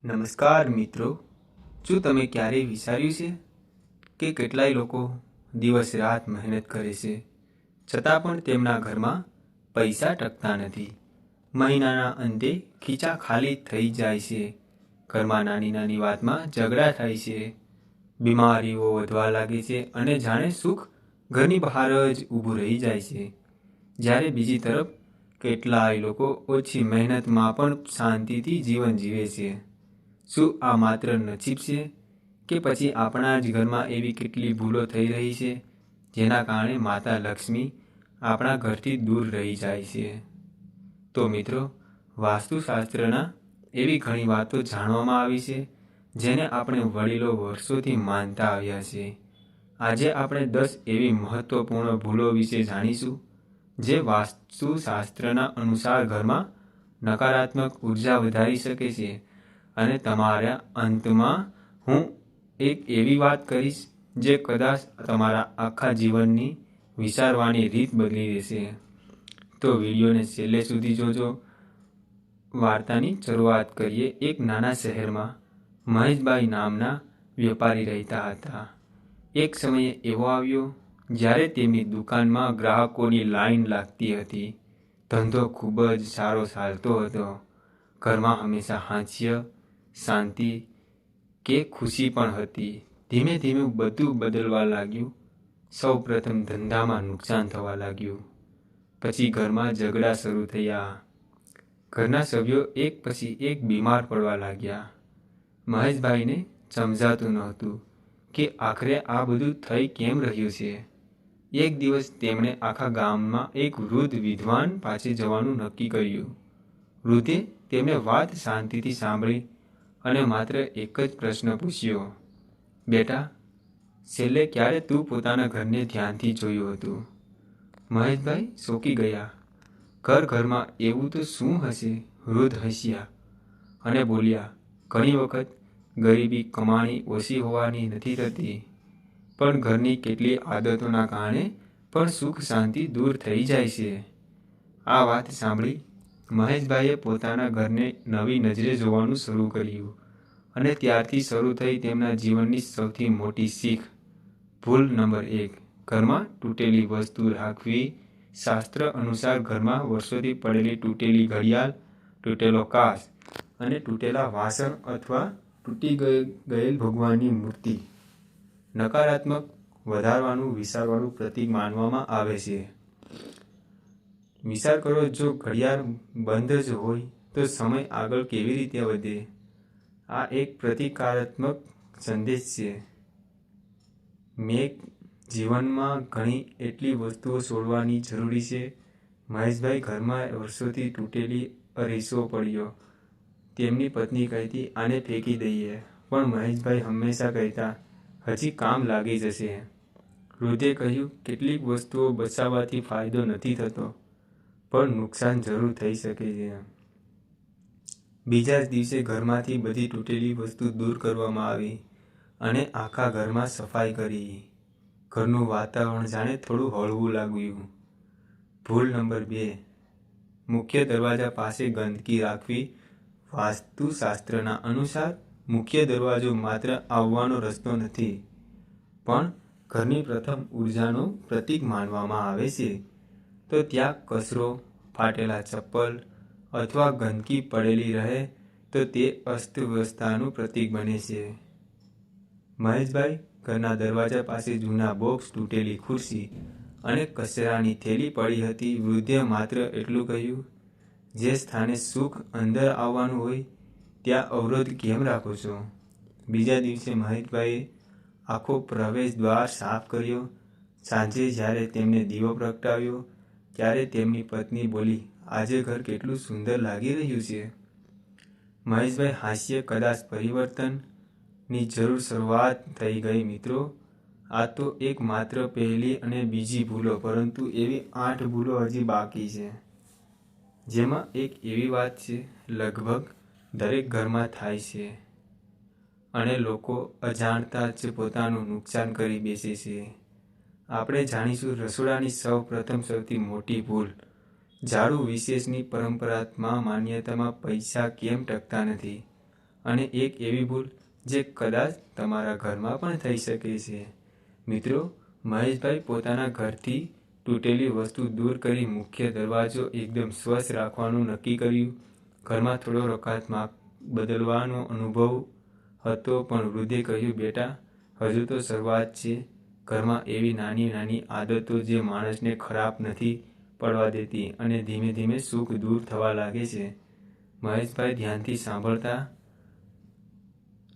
નમસ્કાર મિત્રો, શું તમે ક્યારેય વિચાર્યું છે કે કેટલાય લોકો દિવસ રાત મહેનત કરે છે છતાં પણ તેમના ઘરમાં પૈસા ટકતા નથી. મહિનાના અંતે ખીચા ખાલી થઈ જાય છે. ઘરમાં નાની નાની વાતમાં ઝઘડા થાય છે, બીમારીઓ વધવા લાગે છે અને જાણે સુખ ઘરની બહાર જ ઊભું રહી જાય છે. જ્યારે બીજી તરફ કેટલાય લોકો ઓછી મહેનતમાં પણ શાંતિથી જીવન જીવે છે. શું આ માત્ર નસીબ છે કે પછી આપણા જ ઘરમાં એવી કેટલી ભૂલો થઈ રહી છે જેના કારણે માતા લક્ષ્મી આપણા ઘરથી દૂર રહી જાય છે? તો મિત્રો, વાસ્તુશાસ્ત્રના એવી ઘણી વાતો જાણવામાં આવી છે જેને આપણે વડીલો વર્ષોથી માનતા આવ્યા છે. આજે આપણે 10 એવી મહત્વપૂર્ણ ભૂલો વિશે જાણીશું જે વાસ્તુશાસ્ત્રના અનુસાર ઘરમાં નકારાત્મક ઉર્જા વધારી શકે છે. અને તમારા અંતમાં હું એક એવી વાત કહીશ જે કદાચ તમારા આખા જીવનની વિચારવાની રીત બદલી દેશે. તો વિડીયોને છેલ્લે સુધી જોજો. વાર્તાની શરૂઆત કરીએ. એક નાના શહેરમાં મહેશભાઈ નામના વેપારી રહેતા હતા. એક સમયે એવો આવ્યો જ્યારે તેમની દુકાનમાં ગ્રાહકોની લાઈન લાગતી હતી. ધંધો ખૂબ જ સારો ચાલતો હતો. ઘરમાં હંમેશા હાસ્ય, શાંતિ કે ખુશી પણ હતી. ધીમે ધીમે બધું બદલવા લાગ્યું. સૌ પ્રથમ ધંધામાં નુકસાન થવા લાગ્યું. પછી ઘરમાં ઝઘડા શરૂ થયા. ઘરના સભ્યો એક પછી એક બીમાર પડવા લાગ્યા. મહેશભાઈને સમજાતું નહોતું કે આખરે આ બધું થઈ કેમ રહ્યું છે. એક દિવસ તેમણે આખા ગામમાં એક વૃદ્ધ વિદ્વાન પાસે જવાનું નક્કી કર્યું. વૃદ્ધે તેમને વાત શાંતિથી સાંભળી અને માત્ર એક જ પ્રશ્ન પૂછ્યો, "બેટા, છેલ્લે ક્યારે તું પોતાના ઘરને ધ્યાનથી જોયું હતું?" મહેશભાઈ ચોંકી ગયા. ઘરમાં એવું તો શું હશે? વૃદ્ધ હસ્યા અને બોલ્યા, "ઘણી વખત ગરીબી કમાણી ઓછી હોવાની નથી થતી, પણ ઘરની કેટલી આદતોના કારણે પણ સુખ શાંતિ દૂર થઈ જાય છે." આ વાત સાંભળી મહેશભાઈએ પોતાના ઘરને નવી નજરે જોવાનું શરૂ કર્યું અને ત્યારથી શરૂ થઈ તેમના જીવનની સૌથી મોટી શીખ. ભૂલ નંબર 1, ઘરમાં તૂટેલી વસ્તુ રાખવી. શાસ્ત્ર અનુસાર ઘરમાં વર્ષોથી પડેલી તૂટેલી ઘડિયાળ, તૂટેલો કાચ અને તૂટેલા વાસણ અથવા તૂટી ગયેલ ભગવાનની મૂર્તિ નકારાત્મક વધારવાનું વિચારવાનું પ્રતીક માનવામાં આવે છે. વિચાર કરો, જો ઘડિયાળ બંધ જ હોય તો સમય આગળ કેવી રીતે વધે? આ એક પ્રતિકારાત્મક સંદેશ છે. મેં જીવનમાં ઘણી એટલી વસ્તુઓ છોડવાની જરૂરી છે. મહેશભાઈ ઘરમાં વર્ષોથી તૂટેલી અરીસો પડ્યો. તેમની પત્ની કહેતી, "આને ફેંકી દઈએ." પણ મહેશભાઈ હંમેશા કહેતા, "હજી કામ લાગી જશે." વૃદ્ધે કહ્યું, "કેટલીક વસ્તુઓ બચાવવાથી ફાયદો નથી થતો, પણ નુકસાન જરૂર થઈ શકે છે." બીજા જ દિવસે ઘરમાંથી બધી તૂટેલી વસ્તુ દૂર કરવામાં આવી અને આખા ઘરમાં સફાઈ કરી. ઘરનું વાતાવરણ જાણે થોડું હળવું લાગ્યું. ભૂલ નંબર 2, મુખ્ય દરવાજા પાસે ગંદકી રાખવી. વાસ્તુશાસ્ત્રના અનુસાર મુખ્ય દરવાજો માત્ર આવવાનો રસ્તો નથી, પણ ઘરની પ્રથમ ઉર્જાનો પ્રતીક માનવામાં આવે છે. તો ત્યાં કચરો, ફાટેલા ચપ્પલ અથવા ગંદકી પડેલી રહે તો તે અસ્તવ્યસ્તતાનું પ્રતીક બને છે. મહેશભાઈ ઘરના દરવાજા પાસે જૂના બોક્સ, તૂટેલી ખુરશી અને કચરાની થેલી પડી હતી. વૃદ્ધે માત્ર એટલું કહ્યું, "જે સ્થાને સુખ અંદર આવવાનું હોય ત્યાં અવરોધ કેમ રાખો છો?" બીજા દિવસે મહેશભાઈએ આખો પ્રવેશ દ્વાર સાફ કર્યો. સાંજે જ્યારે તેમણે દીવો પ્રગટાવ્યો ત્યારે તેમની પત્ની બોલી, "આજે ઘર કેટલું સુંદર લાગી રહ્યું છે." મહેશભાઈ હાસ્ય, "કદાચ પરિવર્તનની જરૂર શરૂઆત થઈ ગઈ." મિત્રો, આ તો એક માત્ર પહેલી અને બીજી ભૂલો, પરંતુ એવી 8 ભૂલો હજી બાકી છે, જેમાં એક એવી વાત છે લગભગ દરેક ઘરમાં થાય છે અને લોકો અજાણતા જ પોતાનું નુકસાન કરી બેસે છે. આપણે જાણીશું રસોડાની સૌ પ્રથમ સૌથી મોટી ભૂલ. ઝાડુ વિશેષની પરંપરાત્મક માન્યતામાં પૈસા કેમ ટકતા નથી? અને એક એવી ભૂલ જે કદાચ તમારા ઘરમાં પણ થઈ શકે છે. મિત્રો, મહેશભાઈ પોતાના ઘરથી તૂટેલી વસ્તુ દૂર કરી મુખ્ય દરવાજો એકદમ સ્વચ્છ રાખવાનું નક્કી કર્યું. ઘરમાં થોડો રકારાત્મક બદલવાનો અનુભવ હતો, પણ વૃદ્ધે કહ્યું, બેટા, હજુ તો શરૂઆત છે. ઘરમાં એવી નાની નાની આદતો જે માણસને ખરાબ નથી પડવા દેતી અને ધીમે ધીમે સુખ દૂર થવા લાગે છે. મહેશભાઈ ધ્યાનથી સાંભળતા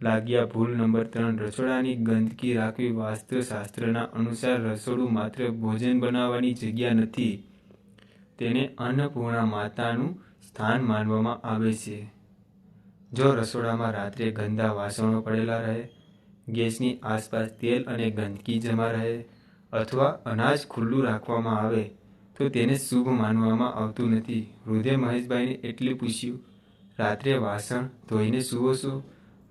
લાગ્યા. ભૂલ નંબર 3, રસોડાની ગંદકી રાખવી. વાસ્તુશાસ્ત્રના અનુસાર રસોડું માત્ર ભોજન બનાવવાની જગ્યા નથી, તેને અન્નપૂર્ણા માતાનું સ્થાન માનવામાં આવે છે. જો રસોડામાં રાત્રે ગંદા વાસણો પડેલા રહે, ગેસની આસપાસ તેલ અને ગંદકી જમા રહે, અથવા અનાજ ખુલ્લું રાખવામાં આવે તો તેને શુભ માનવામાં આવતું નથી. વૃદ્ધે મહેશભાઈને એટલે પૂછ્યું, રાત્રે વાસણ ધોઈને સૂવો છો?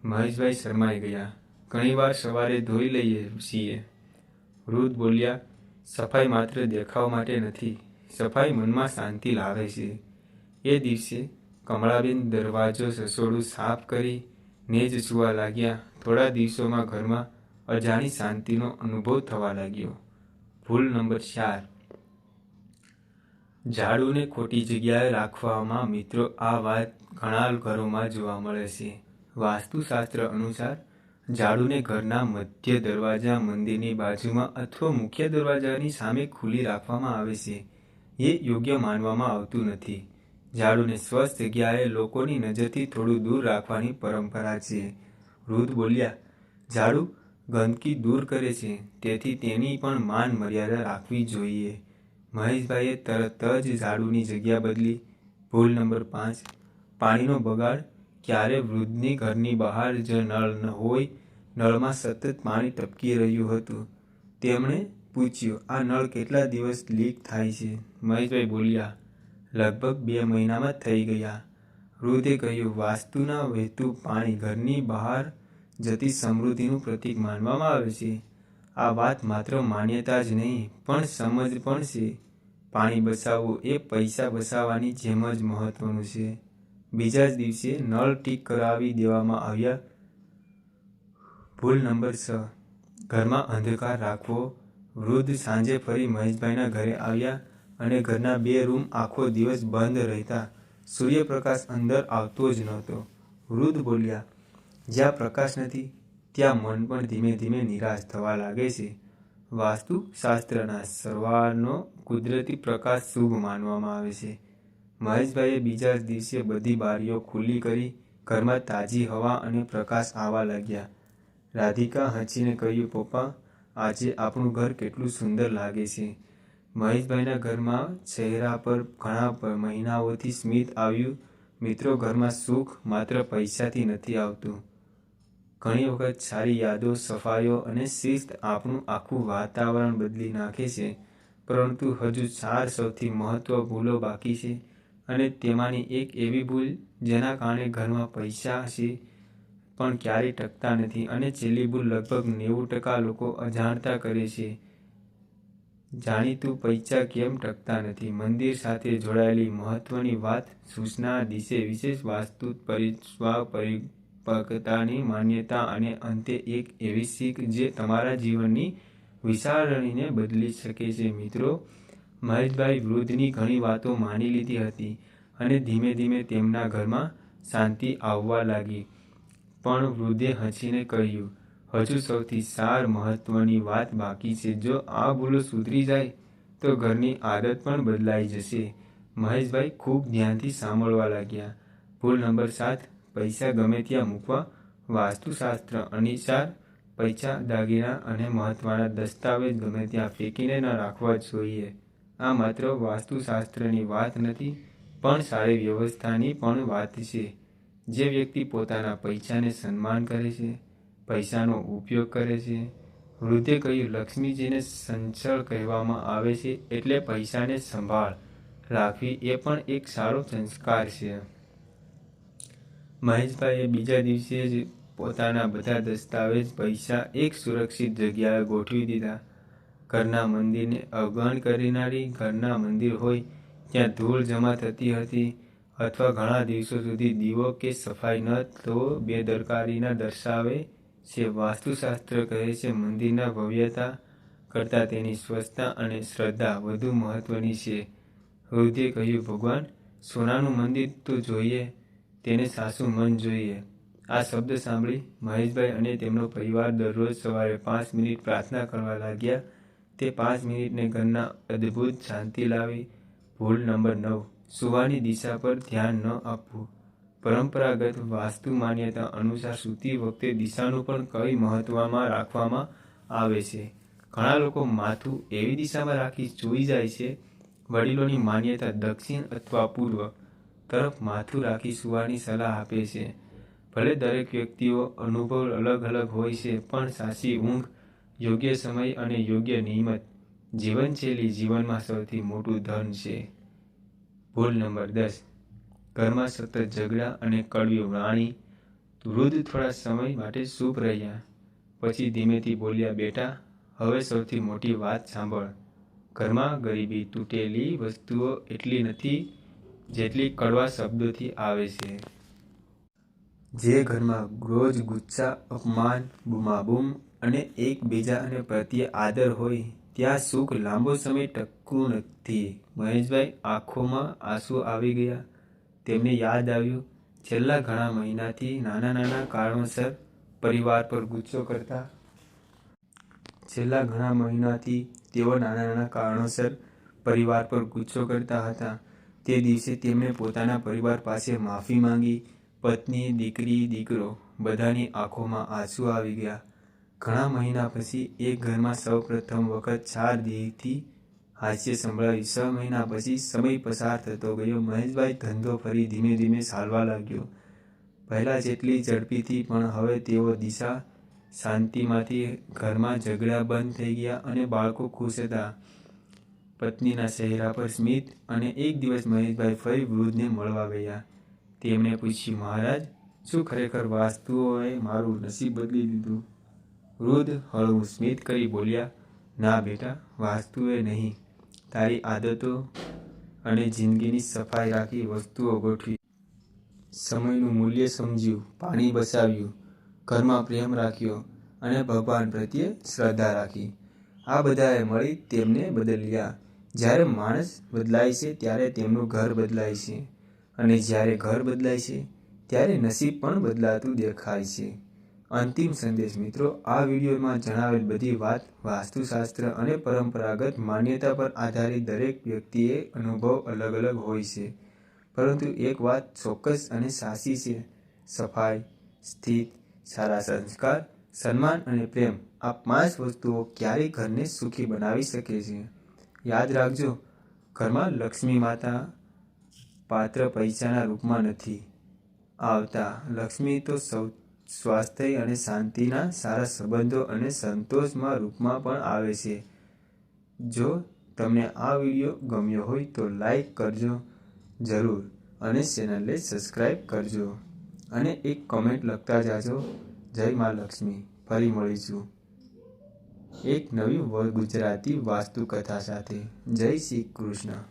મહેશભાઈ શરમાઈ ગયા. ઘણીવાર સવારે ધોઈ લઈએ છીએ. વૃદ્ધ બોલ્યા, સફાઈ માત્ર દેખાવ માટે નથી, સફાઈ મનમાં શાંતિ લાવે છે. એ દિવસે કમળાબેન દરવાજો રસોડું સાફ કરી ને જ સૂવા લાગ્યા. થોડા દિવસોમાં ઘરમાં અજાણી શાંતિનો અનુભવ થવા લાગ્યો. ભૂલ નંબર 4, ઝાડુને ખોટી જગ્યાએ રાખવામાં. મિત્રો, આ વાત ઘણા ઘરોમાં જોવા મળે છે. વાસ્તુશાસ્ત્ર અનુસાર ઝાડુને ઘરના મધ્ય દરવાજા, મંદિરની બાજુમાં અથવા મુખ્ય દરવાજાની સામે ખુલ્લી રાખવામાં આવે છે. એ યોગ્ય માનવામાં આવતું નથી. ઝાડુને સ્વચ્છ જગ્યાએ લોકોની નજરથી થોડું દૂર રાખવાની પરંપરા છે. વૃદ્ધ બોલ્યા, ઝાડુ ગંદકી દૂર કરે છે, તેથી તેની પણ માન મર્યાદા રાખવી જોઈએ. મહેશભાઈએ તરત જ ઝાડુની જગ્યા બદલી. ભૂલ નંબર 5, પાણીનો બગાડ. ક્યારે વૃદ્ધની ઘરની બહાર જ નળ ન હોય, નળમાં સતત પાણી ટપકી રહ્યું હતું. તેમણે પૂછ્યું, આ નળ કેટલા દિવસ લીક થાય છે? મહેશભાઈ બોલ્યા, લગભગ 2 મહિનામાં થઈ ગયા. વૃદ્ધે કહ્યું, વાસ્તુના વહેતું પાણી ઘરની બહાર જતી સમૃદ્ધિનું પ્રતીક માનવામાં આવે છે. આ વાત માત્ર માન્યતા જ નહીં, પણ સમજ પણ છે. પાણી બચાવવું એ પૈસા બચાવવાની જેમ જ મહત્વનું છે. બીજા જ દિવસે નળ ઠીક કરાવી દેવામાં આવ્યા. ભૂલ નંબર 6, ઘરમાં અંધકાર રાખવો. વૃદ્ધ સાંજે ફરી મહેશભાઈના ઘરે આવ્યા અને ઘરના 2 રૂમ આખો દિવસ બંધ રહેતા. સૂર્યપ્રકાશ અંદર આવતો જ નહોતો. વૃદ્ધ બોલ્યા, જ્યાં પ્રકાશ નથી ત્યાં મન પણ ધીમે ધીમે નિરાશ થવા લાગે છે. વાસ્તુશાસ્ત્રના સવારનો કુદરતી પ્રકાશ શુભ માનવામાં આવે છે. મહેશભાઈએ બીજા જ દિવસે બધી બારીઓ ખુલ્લી કરી. ઘરમાં તાજી હવા અને પ્રકાશ આવવા લાગ્યા. રાધિકા હસીને કહ્યું, પપ્પા, આજે આપણું ઘર કેટલું સુંદર લાગે છે. મહેશભાઈના ઘરમાં ચહેરા પર ઘણા મહિનાઓથી સ્મિત આવ્યું. મિત્રો, ઘરમાં સુખ માત્ર પૈસાથી નથી આવતું. ઘણી વખત સારી યાદો, સફાઈઓ અને શિસ્ત આપણું આખું વાતાવરણ બદલી નાખે છે. પરંતુ હજુ 4 સૌથી મહત્વની ભૂલો બાકી છે, અને તેમાંની એક એવી ભૂલ જેના કારણે ઘરમાં પૈસા છે પણ ક્યારેય ટકતા નથી. અને છેલ્લી ભૂલ લગભગ 90% લોકો અજાણતા કરે છે. જાણીતું પૈસા કેમ ટકતા નથી. મંદિર સાથે જોડાયેલી મહત્વની વાત, સૂચના, દિશે વિશેષ વાસ્તુ પરિપક્વતાની માન્યતા અને અંતે એક એવી શીખ જે તમારા જીવનની વિચારણીને બદલી શકે છે. મિત્રો, મહેશભાઈ વૃદ્ધની ઘણી વાતો માની લીધી હતી અને ધીમે ધીમે તેમના ઘરમાં શાંતિ આવવા લાગી. પણ વૃદ્ધે હસીને કહ્યું, હજુ સૌથી 4 મહત્વની વાત બાકી છે. જો આ ભૂલો સુધરી જાય તો ઘરની આદત પણ બદલાઈ જશે. મહેશભાઈ ખૂબ ધ્યાનથી સાંભળવા લાગ્યા. ભૂલ નંબર 7, પૈસા ગમે ત્યાં મૂકવા. વાસ્તુશાસ્ત્ર અનુસાર પૈસા, દાગીના અને મહત્વના દસ્તાવેજ ગમે ત્યાં ફેંકીને ન રાખવા જોઈએ. આ માત્ર વાસ્તુશાસ્ત્રની વાત નથી, પણ સારી વ્યવસ્થાની પણ વાત છે. જે વ્યક્તિ પોતાના પૈસાને સન્માન કરે છે, પૈસાનો ઉપયોગ કરે છે. વૃદ્ધે કહ્યું, લક્ષ્મીજીને સંચળ કહેવામાં આવે છે, એટલે પૈસાને સંભાળ રાખવી એ પણ એક સારો સંસ્કાર છે. મહેશભાઈએ બીજા દિવસે જ પોતાના બધા દસ્તાવેજ, પૈસા એક સુરક્ષિત જગ્યાએ ગોઠવી દીધા. ઘરના મંદિરને અવગણ કરનારી. ઘરના મંદિર હોય ત્યાં ધૂળ જમા થતી હતી અથવા ઘણા દિવસો સુધી દીવો કે સફાઈ ન તો બેદરકારીના દર્શાવે છે. વાસ્તુશાસ્ત્ર કહે છે મંદિરના ભવ્યતા કરતાં તેની સ્વચ્છતા અને શ્રદ્ધા વધુ મહત્વની છે. વૃદ્ધે કહ્યું, ભગવાન, સોનાનું મંદિર તો જોઈએ, તેને સાચું મન જોઈએ. આ શબ્દ સાંભળી મહેશભાઈ અને તેમનો પરિવાર દરરોજ સવારે 5 મિનિટ પ્રાર્થના કરવા લાગ્યા. તે 5 મિનિટને ઘરના અદ્ભુત શાંતિ લાવી. ભૂલ નંબર 9, સૂવાની દિશા પર ધ્યાન ન આપવું. પરંપરાગત વાસ્તુ માન્યતા અનુસાર સૂતી વખતે દિશાનું પણ કઈ મહત્વમાં રાખવામાં આવે છે. ઘણા લોકો માથું એવી દિશામાં રાખી સૂઈ જાય છે. વડીલોની માન્યતા દક્ષિણ અથવા પૂર્વ તરફ માથું રાખી સૂવાની સલાહ આપે છે. ભલે દરેક વ્યક્તિનો અનુભવ અલગ અલગ હોય છે, પણ સાચી ઊંઘ, યોગ્ય સમય અને યોગ્ય નિયમિત જીવનશૈલી જીવનમાં સૌથી મોટું ધન છે. ભૂલ નંબર 10, ઘરમાં સતત ઝઘડા અને કડવી વાણી. વૃદ્ધ થોડા સમય માટે ચૂપ રહ્યા, પછી ધીમેથી બોલ્યા, બેટા, હવે સૌથી મોટી વાત સાંભળ. ઘરમાં ગરીબી, તૂટેલી વસ્તુઓ એટલી નથી જેટલી કડવા શબ્દોથી આવે છે. જે ઘરમાં રોજ ગુસ્સા, અપમાન, બૂમાબૂમ અને એકબીજાને પ્રત્યે આદર હોય, ત્યાં સુખ લાંબો સમય ટકતું નથી. મહેશભાઈ આંખોમાં આંસુ આવી ગયા. તેમને યાદ આવ્યું, છેલ્લા ઘણા મહિનાથી નાના કારણોસર પરિવાર પર ગુસ્સો કરતા. તેઓ નાના કારણોસર પરિવાર પર ગુસ્સો કરતા હતા. તે દિવસે તેમણે પોતાના પરિવાર પાસે માફી માંગી. પત્ની, દીકરી, દીકરો, બધાની આંખોમાં આંસુ આવી ગયા. ઘણા મહિના પછી એક ઘરમાં સૌ પ્રથમ વખત 4 દિલથી હાસ્ય સંભળાયું. 6 મહિના પછી સમય પસાર થતો ગયો. મહેશભાઈ ધંધો ફરી ધીમે ધીમે ચાલવા લાગ્યો. પહેલા જેટલી ઝડપીથી, પણ હવે તેઓ દિશા શાંતિમાંથી. ઘરમાં ઝઘડા બંધ થઈ ગયા અને બાળકો ખુશ હતા. પત્નીના ચહેરા પર સ્મિત. અને એક દિવસ મહેશભાઈ ફરી વૃદ્ધને મળવા ગયા. તેમણે પૂછ્યું, મહારાજ, શું ખરેખર વાસ્તુએ મારું નસીબ બદલી દીધું? વૃદ્ધ હળવું સ્મિત કરી બોલ્યા, ના બેટા, વાસ્તુએ નહીં, તારી આદતો અને જિંદગીની સફાઈ રાખી વસ્તુઓ ગોઠવી. સમયનું મૂલ્ય સમજ્યું, પાણી બચાવ્યું, ઘરમાં પ્રેમ રાખ્યો અને ભગવાન પ્રત્યે શ્રદ્ધા રાખી. આ બધાએ મળી તેમને બદલ્યા. જ્યારે માણસ બદલાય છે ત્યારે તેમનું ઘર બદલાય છે, અને જ્યારે ઘર બદલાય છે ત્યારે નસીબ પણ બદલાતું દેખાય છે. અંતિમ સંદેશ મિત્રો, આ વિડીયોમાં જણાવેલ બધી વાત વાસ્તુશાસ્ત્ર અને પરંપરાગત માન્યતા પર આધારિત. દરેક વ્યક્તિએ અનુભવ અલગ અલગ હોય છે, પરંતુ એક વાત ચોક્કસ અને સાચી છે, સફાઈ, સ્થિત, સારા સંસ્કાર, સન્માન અને પ્રેમ, આ 5 વસ્તુઓ ક્યારેય ઘરને સુખી બનાવી શકે છે. યાદ રાખજો, ઘરમાં લક્ષ્મી માતા પાત્ર પૈસાના રૂપમાં નથી આવતા. લક્ષ્મી તો સ્વાસ્થ્ય અને શાંતિના, સારા સંબંધો અને સંતોષના રૂપમાં પણ આવે છે. જો તમને આ વિડીયો ગમ્યો હોય તો લાઈક કરજો જરૂર, અને ચેનલને સબસ્ક્રાઈબ કરજો, અને એક કમેન્ટ લખતા જાજો. જય મા લક્ષ્મી. ફરી મળીશું એક નવી ગુજરાતી વાસ્તુ કથા સાથે. જય શ્રી કૃષ્ણ.